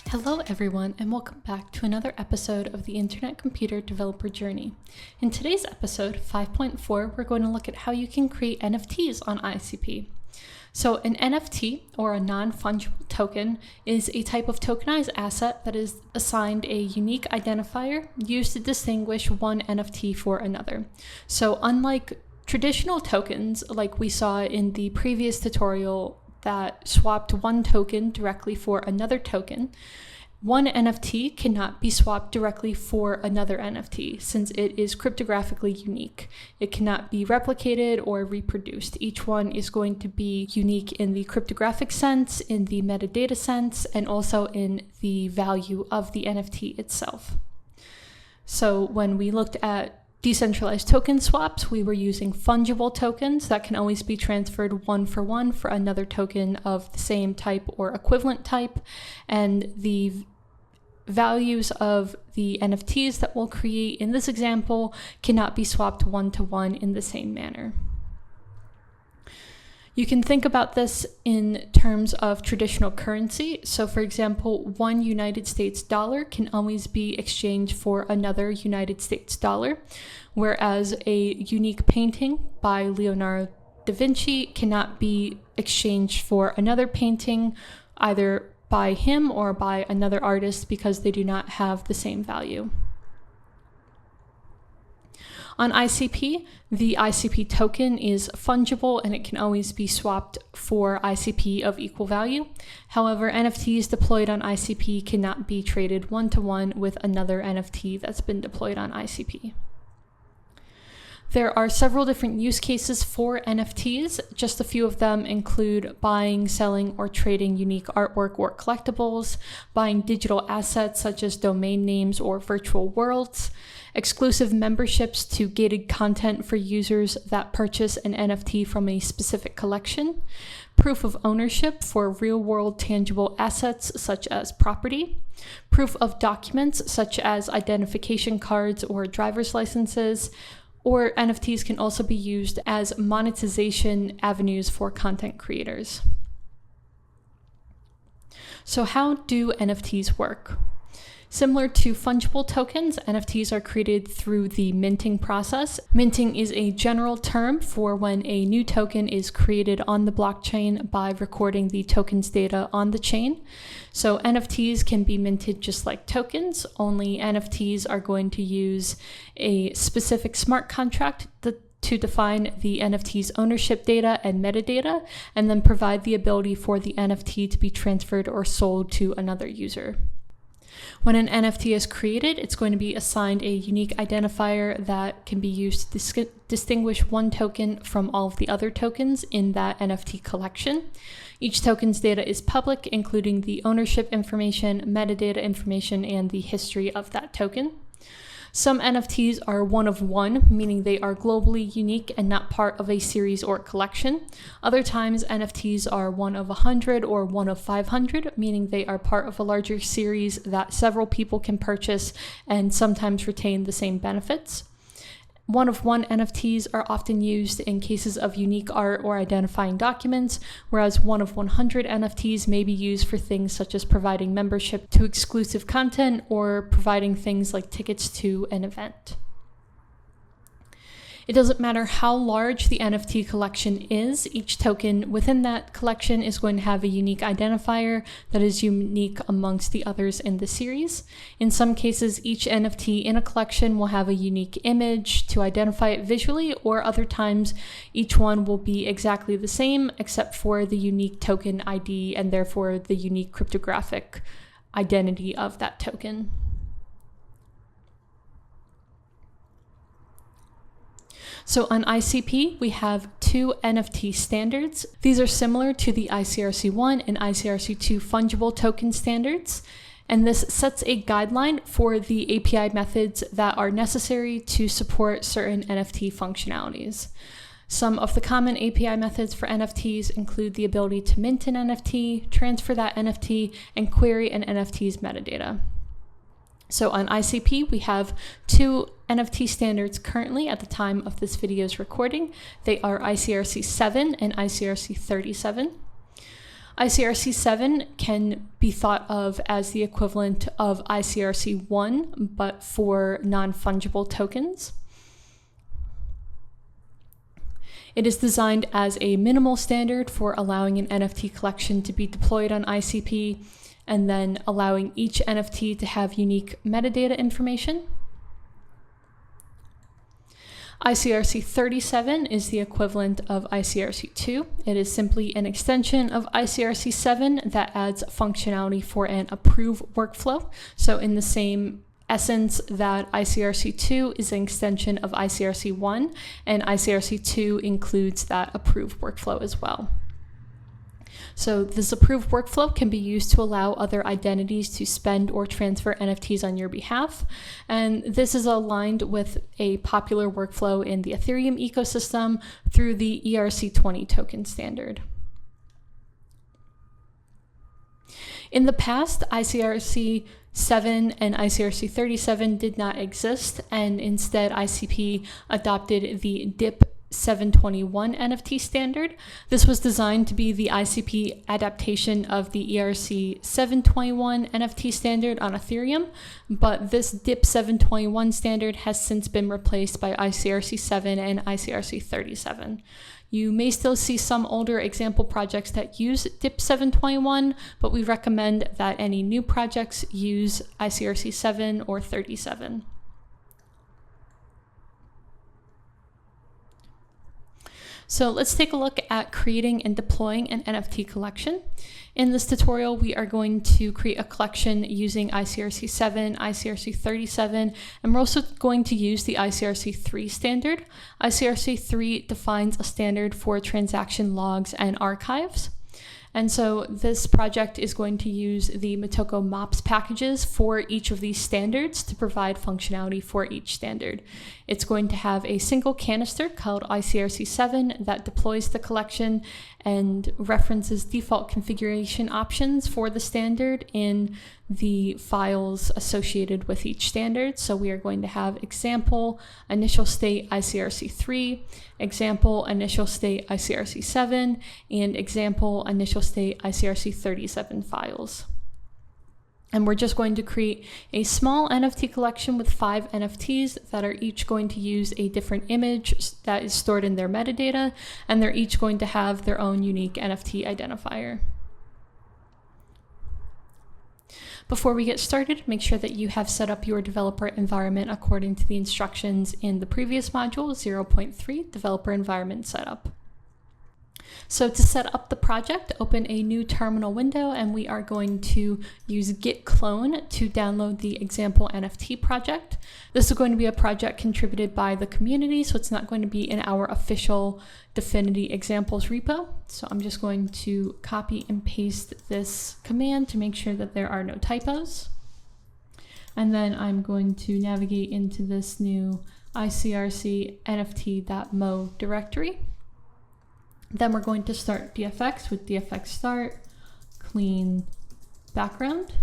Hello everyone, and welcome back to another episode of the Internet Computer Developer Journey. In today's episode, 5.4, we're going to look at how you can create NFTs on ICP. So an NFT, or a non-fungible token, is a type of tokenized asset that is assigned a unique identifier used to distinguish one NFT for another. So unlike traditional tokens, like we saw in the previous tutorial that swapped one token directly for another token, one NFT cannot be swapped directly for another NFT since it is cryptographically unique. It cannot be replicated or reproduced. Each one is going to be unique in the cryptographic sense, in the metadata sense, and also in the value of the NFT itself. So when we looked at decentralized token swaps, we were using fungible tokens that can always be transferred one for another token of the same type or equivalent type, and the values of the NFTs that we'll create in this example cannot be swapped one-to-one in the same manner. You can think about this in terms of traditional currency. So for example, one United States dollar can always be exchanged for another United States dollar, whereas a unique painting by Leonardo da Vinci cannot be exchanged for another painting, either by him or by another artist, because they do not have the same value. On ICP, the ICP token is fungible and it can always be swapped for ICP of equal value. However, NFTs deployed on ICP cannot be traded one-to-one with another NFT that's been deployed on ICP. There are several different use cases for NFTs. Just a few of them include buying, selling, or trading unique artwork or collectibles, buying digital assets such as domain names or virtual worlds, exclusive memberships to gated content for users that purchase an NFT from a specific collection, proof of ownership for real-world tangible assets such as property, proof of documents such as identification cards or driver's licenses, or NFTs can also be used as monetization avenues for content creators. So how do NFTs work? Similar to fungible tokens, NFTs are created through the minting process. Minting is a general term for when a new token is created on the blockchain by recording the token's data on the chain. So NFTs can be minted just like tokens, only NFTs are going to use a specific smart contract to define the NFT's ownership data and metadata, and then provide the ability for the NFT to be transferred or sold to another user. When an NFT is created, it's going to be assigned a unique identifier that can be used to distinguish one token from all of the other tokens in that NFT collection. Each token's data is public, including the ownership information, metadata information, and the history of that token. Some NFTs are one of one, meaning they are globally unique and not part of a series or collection. Other times, NFTs are one of 100 or one of 500, meaning they are part of a larger series that several people can purchase and sometimes retain the same benefits. One of one NFTs are often used in cases of unique art or identifying documents, whereas one of 100 NFTs may be used for things such as providing membership to exclusive content or providing things like tickets to an event. It doesn't matter how large the NFT collection is, each token within that collection is going to have a unique identifier that is unique amongst the others in the series. In some cases, each NFT in a collection will have a unique image to identify it visually, or other times each one will be exactly the same except for the unique token ID and therefore the unique cryptographic identity of that token. So on ICP, we have two NFT standards. These are similar to the ICRC1 and ICRC2 fungible token standards, and this sets a guideline for the API methods that are necessary to support certain NFT functionalities. Some of the common API methods for NFTs include the ability to mint an NFT, transfer that NFT, and query an NFT's metadata. So on ICP, we have two NFT standards currently at the time of this video's recording. They are ICRC 7 and ICRC 37. ICRC7 can be thought of as the equivalent of ICRC1, but for non-fungible tokens. It is designed as a minimal standard for allowing an NFT collection to be deployed on ICP, and then allowing each NFT to have unique metadata information. ICRC 37 is the equivalent of ICRC 2. It is simply an extension of ICRC 7 that adds functionality for an approve workflow. So in the same essence that ICRC 2 is an extension of ICRC 1, and ICRC 2 includes that approve workflow as well. So this approved workflow can be used to allow other identities to spend or transfer NFTs on your behalf. And this is aligned with a popular workflow in the Ethereum ecosystem through the ERC20 token standard. In the past, ICRC 7 and ICRC 37 did not exist, and instead ICP adopted the DIP 721 NFT standard. This was designed to be the ICP adaptation of the ERC 721 NFT standard on Ethereum, but this DIP 721 standard has since been replaced by ICRC 7 and ICRC 37. You may still see some older example projects that use DIP 721, but we recommend that any new projects use ICRC 7 or 37. So let's take a look at creating and deploying an NFT collection. In this tutorial, we are going to create a collection using ICRC 7, ICRC 37, and we're also going to use the ICRC 3 standard. ICRC 3 defines a standard for transaction logs and archives. And so this project is going to use the Motoko MOPS packages for each of these standards to provide functionality for each standard. It's going to have a single canister called ICRC7 that deploys the collection and references default configuration options for the standard in the files associated with each standard. So we are going to have example initial state ICRC3, example initial state ICRC7, and example initial state ICRC37 files. And we're just going to create a small NFT collection with 5 NFTs that are each going to use a different image that is stored in their metadata, and they're each going to have their own unique NFT identifier. Before we get started, make sure that you have set up your developer environment according to the instructions in the previous module, 0.3, Developer Environment Setup. So to set up the project, open a new terminal window, and we are going to use git clone to download the example NFT project. This is going to be a project contributed by the community, so it's not going to be in our official DFINITY examples repo. So I'm just going to copy and paste this command to make sure that there are no typos. And then I'm going to navigate into this new ICRC NFT.mo directory. Then we're going to start DFX with DFX start, clean background.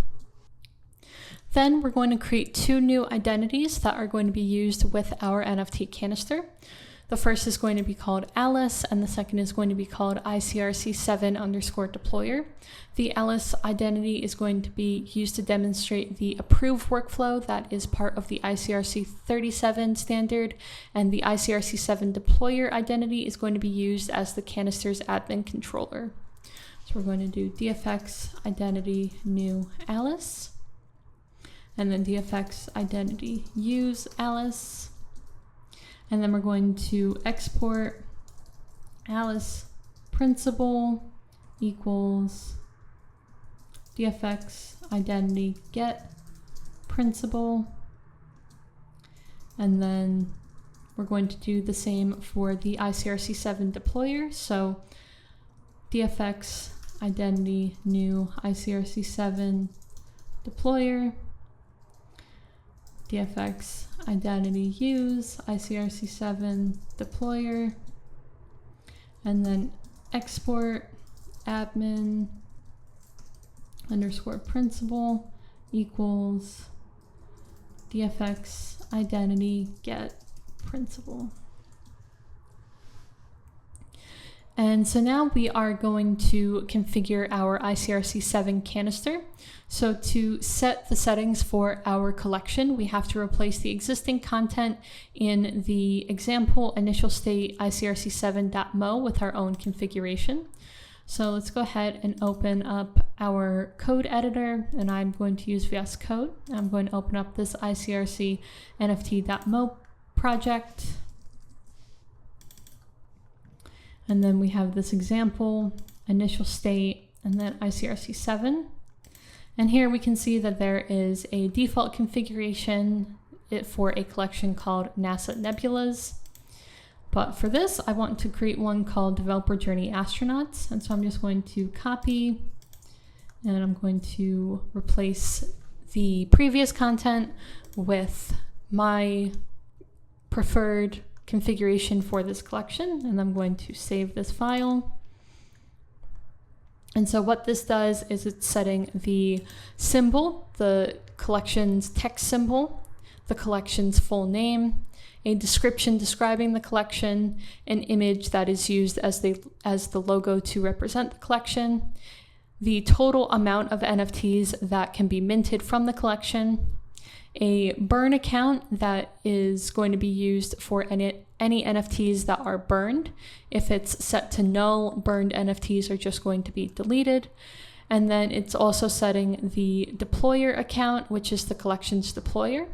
Then we're going to create 2 new identities that are going to be used with our NFT canister. The first is going to be called Alice, and the second is going to be called ICRC7_deployer. The Alice identity is going to be used to demonstrate the approve workflow that is part of the ICRC 37 standard, and the ICRC7 deployer identity is going to be used as the canister's admin controller. So we're going to do DFX identity new Alice, and then DFX identity use Alice. And then we're going to export Alice principal equals DFX identity get principal. And then we're going to do the same for the ICRC7 deployer. So DFX identity new ICRC7 deployer. DFX identity use ICRC7 deployer, and then export admin underscore principal equals DFX identity get principal. And so now we are going to configure our ICRC7 canister. So to set the settings for our collection, we have to replace the existing content in the example initial state ICRC7.mo with our own configuration. So let's go ahead and open up our code editor, and I'm going to use VS Code. I'm going to open up this ICRC NFT.mo project. And then we have this example, initial state, and then ICRC7. And here we can see that there is a default configuration for a collection called NASA Nebulas. But for this, I want to create one called Developer Journey Astronauts. And so I'm just going to copy, and I'm going to replace the previous content with my preferred configuration for this collection, and I'm going to save this file. And so what this does is it's setting the symbol, the collection's text symbol, the collection's full name, a description describing the collection, an image that is used as the logo to represent the collection, the total amount of NFTs that can be minted from the collection, a burn account that is going to be used for any NFTs that are burned. If it's set to null, burned NFTs are just going to be deleted. And then it's also setting the deployer account, which is the collection's deployer.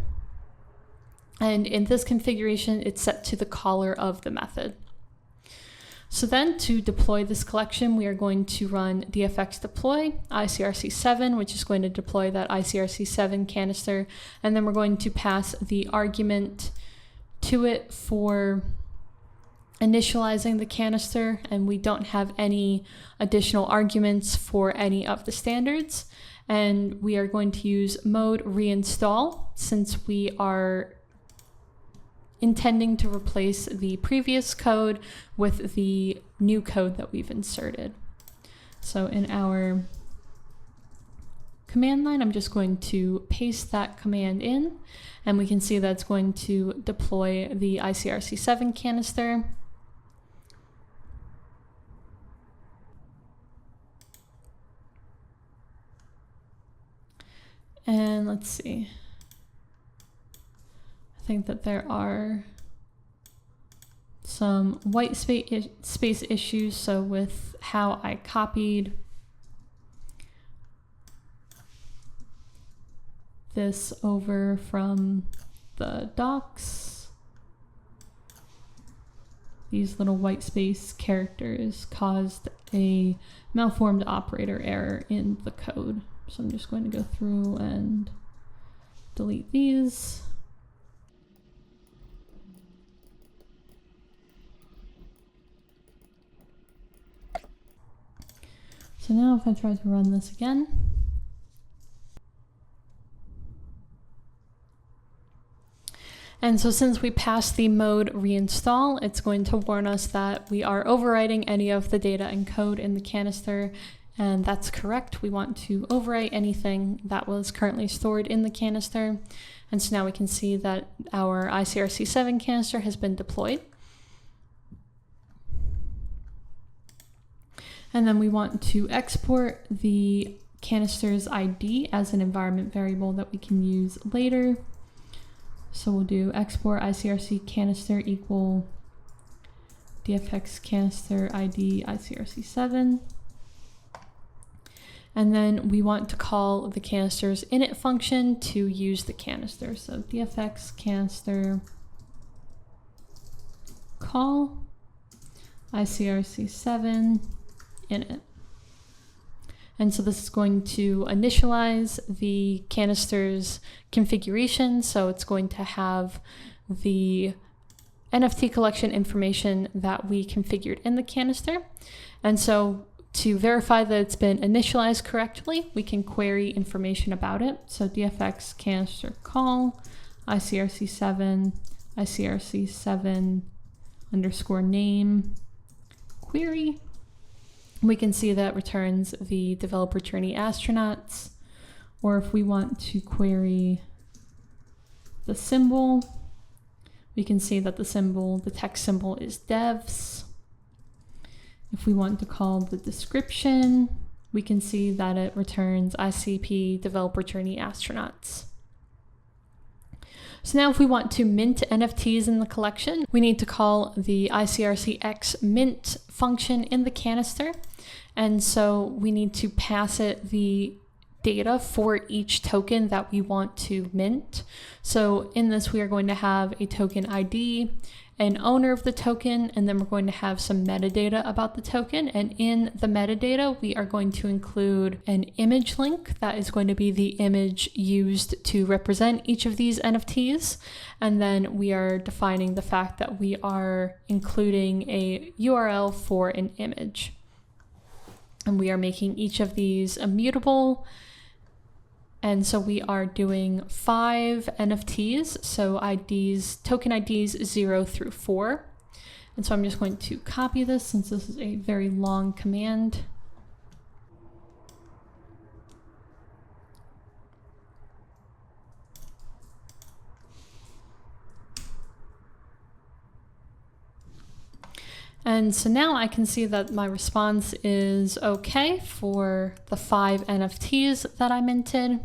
And in this configuration, it's set to the caller of the method. So then to deploy this collection, we are going to run dfx deploy ICRC7, which is going to deploy that ICRC7 canister. And then we're going to pass the argument to it for initializing the canister. And we don't have any additional arguments for any of the standards. And we are going to use mode reinstall since we are intending to replace the previous code with the new code that we've inserted. So in our command line, I'm just going to paste that command in, and we can see that's going to deploy the ICRC7 canister. And let's see. I think that there are some white space issues. So with how I copied this over from the docs, these little white space characters caused a malformed operator error in the code. So I'm just going to go through and delete these. So now if I try to run this again, and so since we passed the mode reinstall, it's going to warn us that we are overwriting any of the data and code in the canister, and that's correct. We want to overwrite anything that was currently stored in the canister. And so now we can see that our ICRC7 canister has been deployed. And then we want to export the canister's ID as an environment variable that we can use later. So we'll do export ICRC canister equal dfx canister ID ICRC7. And then we want to call the canister's init function to use the canister. So dfx canister call ICRC7 init. And so this is going to initialize the canister's configuration. So it's going to have the NFT collection information that we configured in the canister. And so to verify that it's been initialized correctly, we can query information about it. So dfx canister call ICRC7 ICRC7 underscore name query. We can see that returns the developer journey astronauts, or if we want to query the symbol, we can see that the symbol, the text symbol is devs. If we want to call the description, we can see that it returns ICP Developer Journey Astronauts. So now if we want to mint NFTs in the collection, we need to call the ICRC X mint function in the canister. And so we need to pass it the data for each token that we want to mint. So in this, we are going to have a token ID, an owner of the token, and then we're going to have some metadata about the token. And in the metadata, we are going to include an image link that is going to be the image used to represent each of these NFTs. And then we are defining the fact that we are including a URL for an image. And we are making each of these immutable. And so we are doing 5 NFTs, so IDs, token IDs 0 through 4. And so I'm just going to copy this since this is a very long command. And so now I can see that my response is okay for the 5 NFTs that I minted.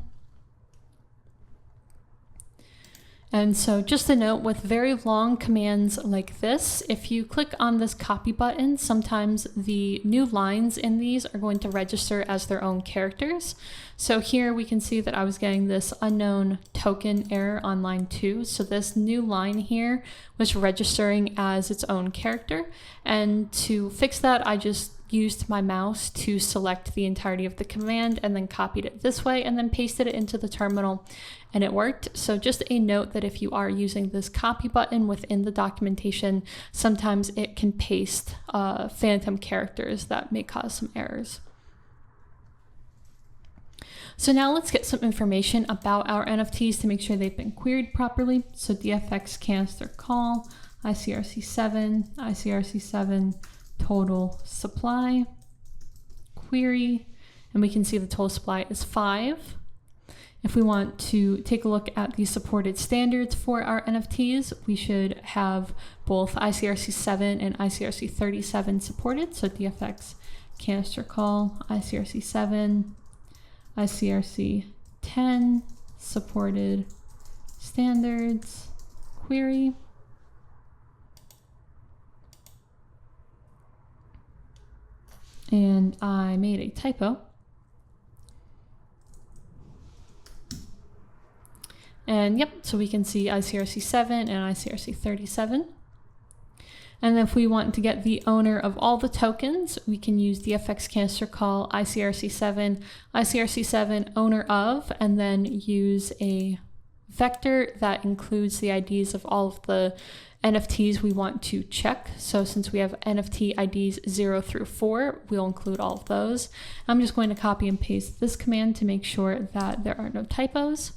And so just a note, with very long commands like this, if you click on this copy button, sometimes the new lines in these are going to register as their own characters. So here we can see that I was getting this unknown token error on line 2. So this new line here was registering as its own character. And to fix that, I just used my mouse to select the entirety of the command and then copied it this way and then pasted it into the terminal, and it worked. So just a note that if you are using this copy button within the documentation, sometimes it can paste phantom characters that may cause some errors. So now let's get some information about our NFTs to make sure they've been queried properly. So DFX canister call, ICRC7, total supply, query, and we can see the total supply is 5. If we want to take a look at the supported standards for our NFTs, we should have both ICRC7 and ICRC37 supported. So DFX canister call, ICRC7, ICRC10 supported standards, query. And I made a typo. And yep, so we can see ICRC7 and ICRC37. And if we want to get the owner of all the tokens, we can use DFX canister call ICRC7 owner of, and then use a vector that includes the IDs of all of the NFTs we want to check. So since we have NFT IDs 0 through 4, we'll include all of those. I'm just going to copy and paste this command to make sure that there are no typos.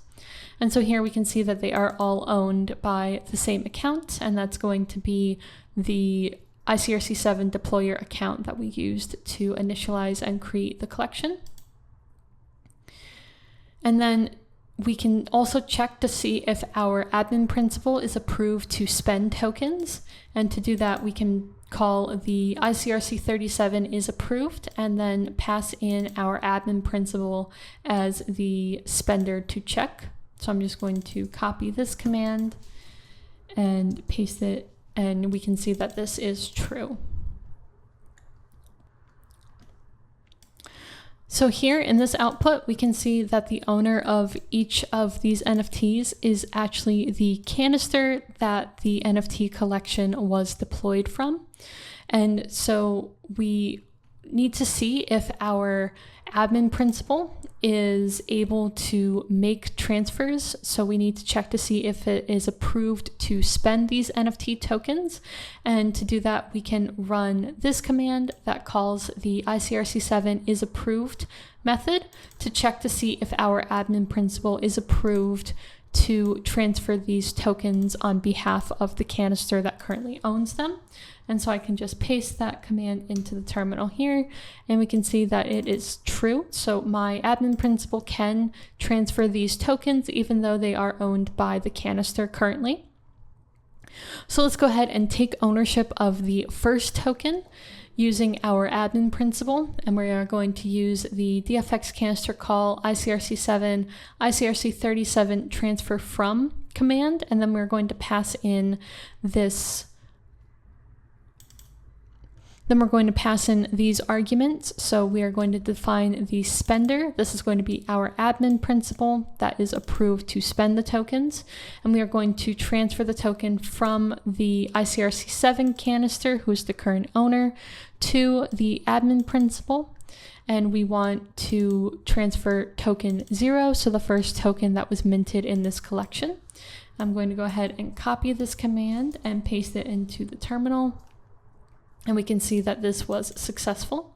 And so here we can see that they are all owned by the same account, and that's going to be the ICRC7 deployer account that we used to initialize and create the collection. And then we can also check to see if our admin principal is approved to spend tokens. And to do that, we can call the ICRC37 is approved and then pass in our admin principal as the spender to check. So I'm just going to copy this command and paste it, and we can see that this is true. So here in this output, we can see that the owner of each of these NFTs is actually the canister that the NFT collection was deployed from. And so we need to see if our admin principal is able to make transfers. So we need to check to see if it is approved to spend these NFT tokens. And to do that, we can run this command that calls the ICRC7 is approved method to check to see if our admin principal is approved to transfer these tokens on behalf of the canister that currently owns them. And so I can just paste that command into the terminal here, and we can see that it is true. So my admin principal can transfer these tokens even though they are owned by the canister currently. So let's go ahead and take ownership of the first token using our admin principal, and we are going to use the DFX canister call ICRC7, ICRC37 transfer from command, and then we're going to pass in this. Then we're going to pass in these arguments. So we are going to define the spender. This is going to be our admin principal that is approved to spend the tokens. And we are going to transfer the token from the ICRC7 canister, who's the current owner, to the admin principal. And we want to transfer token 0, so the first token that was minted in this collection. I'm going to go ahead and copy this command and paste it into the terminal. And we can see that this was successful.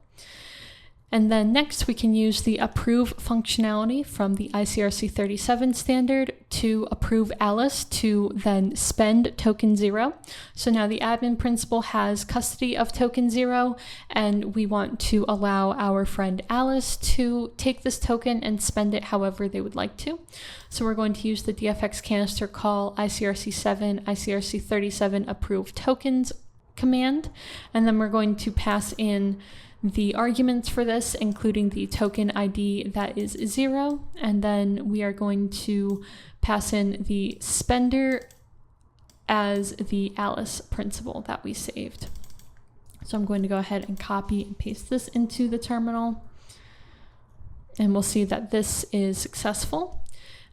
And then next we can use the approve functionality from the ICRC37 standard to approve Alice to then spend token 0. So now the admin principal has custody of token 0, and we want to allow our friend Alice to take this token and spend it however they would like to. So we're going to use the DFX canister call ICRC7, ICRC37 approve tokens command, and then we're going to pass in the arguments for this, including the token ID that is 0, and then we are going to pass in the spender as the Alice principal that we saved. So I'm going to go ahead and copy and paste this into the terminal, and we'll see that this is successful.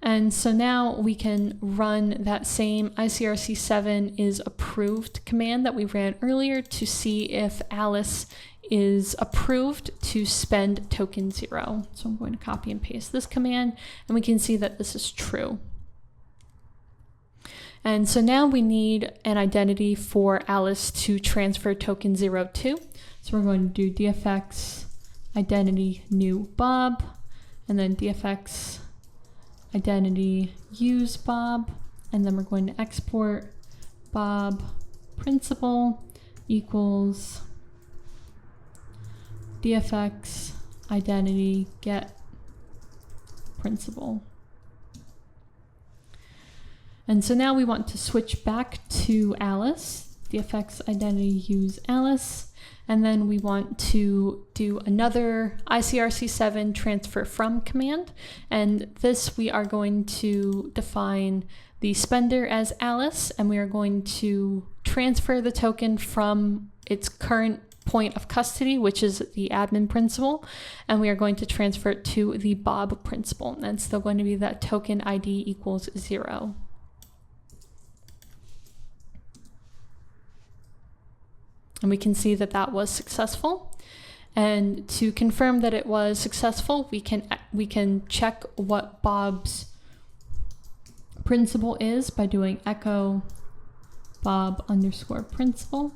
And so now we can run that same ICRC7 is approved command that we ran earlier to see if Alice is approved to spend token 0. So I'm going to copy and paste this command, and we can see that this is true. And so now we need an identity for Alice to transfer token 0 to. So we're going to do DFX identity new Bob, and then DFX identity use Bob, and then we're going to export Bob principal equals DFX identity get principal. And so now we want to switch back to Alice, DFX identity use Alice, and then we want to do another ICRC7 transfer from command. And this we are going to define the spender as Alice, and we are going to transfer the token from its current point of custody, which is the admin principal, and we are going to transfer it to the Bob principal. And it's still going to be that token ID equals 0. And we can see that that was successful. And to confirm that it was successful, we can check what Bob's principal is by doing echo Bob underscore principal.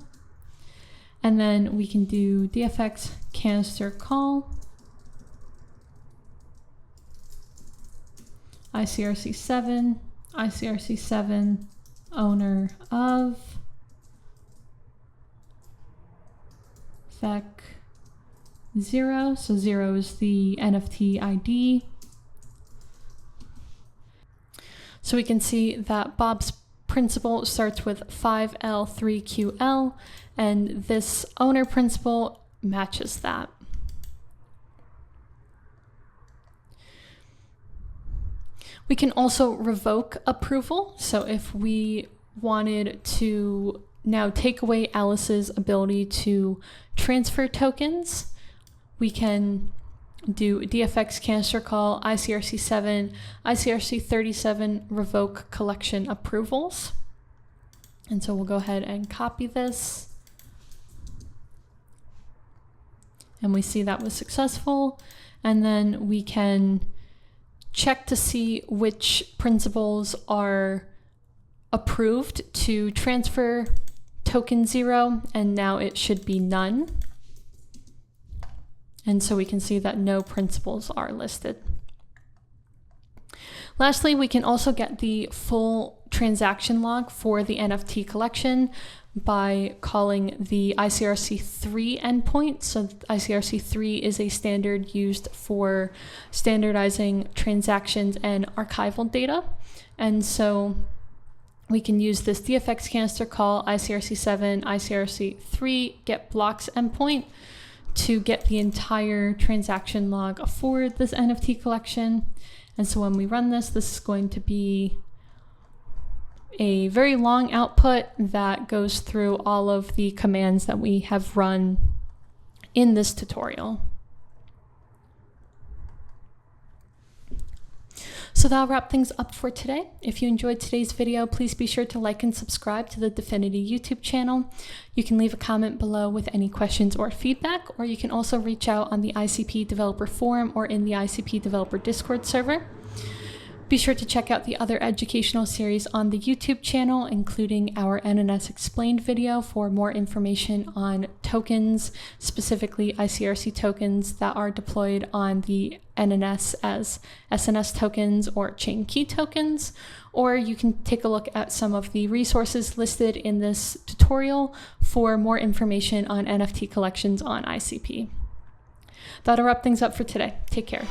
And then we can do DFX canister call ICRC7, ICRC7 owner of FEC 0, so 0 is the NFT ID. So we can see that Bob's principal starts with 5L3QL, and this owner principal matches that. We can also revoke approval. So if we wanted to now take away Alice's ability to transfer tokens, we can do DFX canister call ICRC7, ICRC37 revoke collection approvals. And so we'll go ahead and copy this. And we see that was successful. And then we can check to see which principals are approved to transfer token 0, and now it should be none. And so we can see that no principals are listed. Lastly, we can also get the full transaction log for the NFT collection by calling the ICRC3 endpoint. So ICRC3 is a standard used for standardizing transactions and archival data. And so we can use this DFX canister call ICRC7, ICRC3 get blocks endpoint to get the entire transaction log for this NFT collection. And so when we run this, this is going to be a very long output that goes through all of the commands that we have run in this tutorial. So that'll wrap things up for today. If you enjoyed today's video, please be sure to like and subscribe to the DFINITY YouTube channel. You can leave a comment below with any questions or feedback, or you can also reach out on the ICP Developer Forum or in the ICP Developer Discord server. Be sure to check out the other educational series on the YouTube channel, including our NNS Explained video for more information on tokens, specifically ICRC tokens that are deployed on the NNS as SNS tokens or chain key tokens. Or you can take a look at some of the resources listed in this tutorial for more information on NFT collections on ICP. That'll wrap things up for today. Take care.